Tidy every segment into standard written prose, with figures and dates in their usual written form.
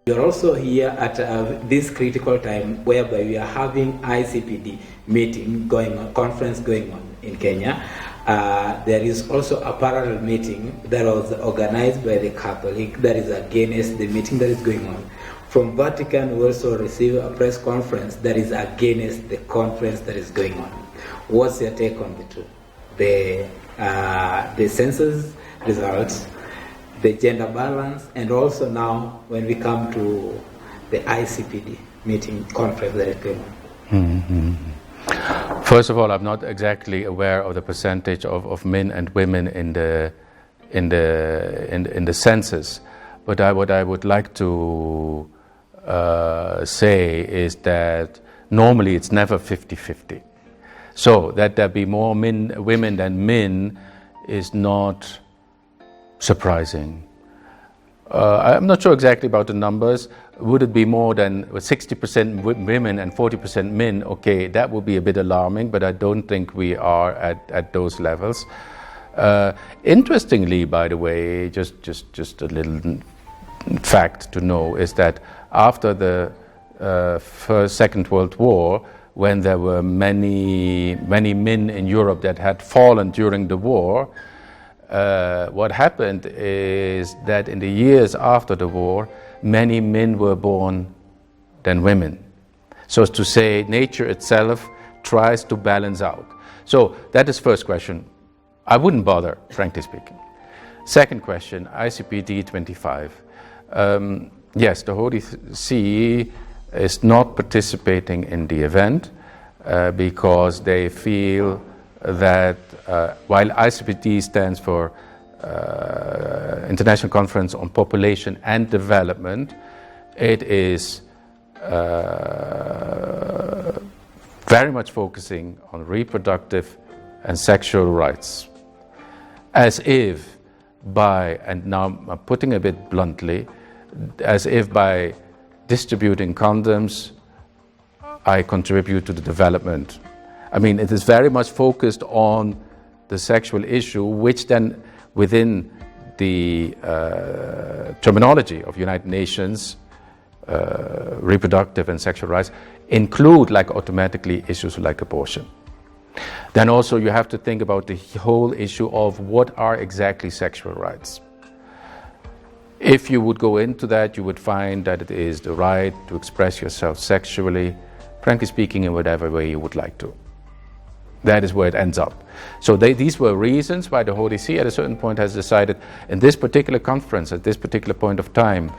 You're also here at this critical time whereby we are having ICPD meeting going on, conference going on in Kenya. There is also a parallel meeting that was organized by the Catholic that is against the meeting that is going on. From Vatican, we also receive a press conference that is against the conference that is going on. What's your take on the two? The census results, the gender balance, and also now when we come to the ICPD meeting conference that is going on. Mm-hmm. First of all, I'm not exactly aware of the percentage of men and women in the census, but what I would like to say is that normally it's never 50-50. So that there be more women than men is not surprising. I'm not sure exactly about the numbers. Would it be more than 60% women and 40% men? Okay, that would be a bit alarming, but I don't think we are at those levels. Interestingly, by the way, just a little fact to know is that after the Second World War, when there were many men in Europe that had fallen during the war, what happened is that in the years after the war, many men were born than women. So as to say, nature itself tries to balance out. So that is first question. I wouldn't bother, frankly speaking. Second question, ICPD 25. Yes, the Holy See is not participating in the event because they feel that while ICPD stands for International Conference on Population and Development, it is very much focusing on reproductive and sexual rights. As if by, and now I'm putting it a bit bluntly, as if by distributing condoms, I contribute to the development. I mean, it is very much focused on the sexual issue, which then within the terminology of United Nations, reproductive and sexual rights, include like automatically issues like abortion. Then also you have to think about the whole issue of what are exactly sexual rights. If you would go into that, you would find that it is the right to express yourself sexually, frankly speaking, in whatever way you would like to. That is where it ends up. So these were reasons why the Holy See at a certain point has decided in this particular conference, at this particular point of time,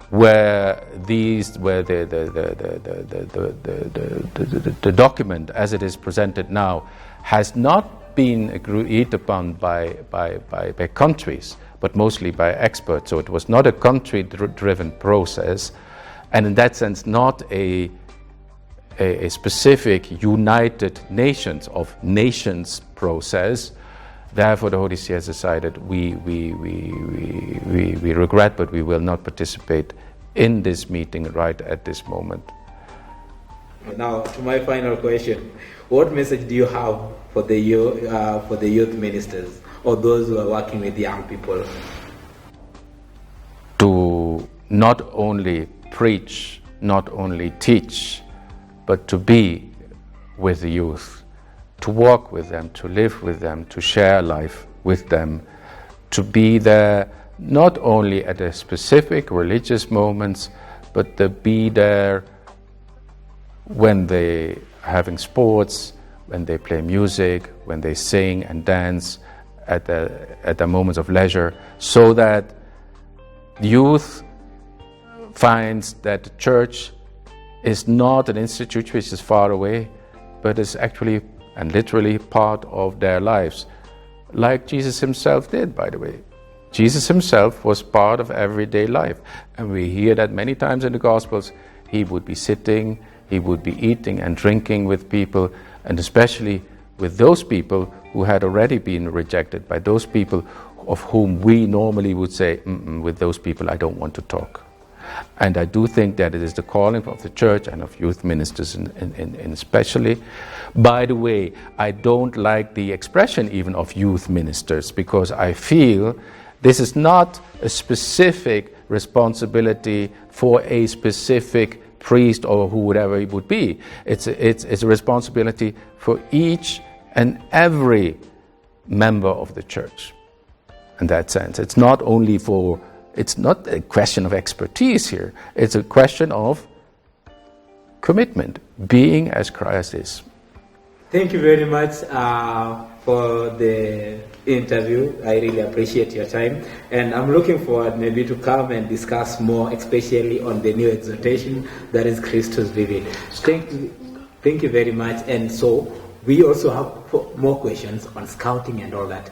where the document as it is presented now has not been agreed upon by countries, but mostly by experts. So it was not a country-driven process, and in that sense not a specific United Nations of nations process. Therefore, the Holy See has decided we regret, but we will not participate in this meeting right at this moment. Now, to my final question, what message do you have for the youth ministers or those who are working with young people? To not only preach, not only teach, but to be with the youth, to walk with them, to live with them, to share life with them, to be there not only at the specific religious moments, but to be there when they are having sports, when they play music, when they sing and dance at the moments of leisure, so that youth finds that the church is not an institute which is far away, but is actually and literally part of their lives, like Jesus himself did, by the way. Jesus himself was part of everyday life, and we hear that many times in the Gospels. He would be sitting, he would be eating and drinking with people, and especially with those people who had already been rejected, by those people of whom we normally would say, with those people I don't want to talk. And I do think that it is the calling of the church and of youth ministers in especially. By the way, I don't like the expression even of youth ministers, because I feel this is not a specific responsibility for a specific priest or whoever it would be. It's a responsibility for each and every member of the church. In that sense, it's not a question of expertise here. It's a question of commitment, being as Christ is. Thank you very much for the interview. I really appreciate your time, and I'm looking forward maybe to come and discuss more, especially on the new exhortation that is Christus Vivit. Thank you very much. And so we also have more questions on scouting and all that.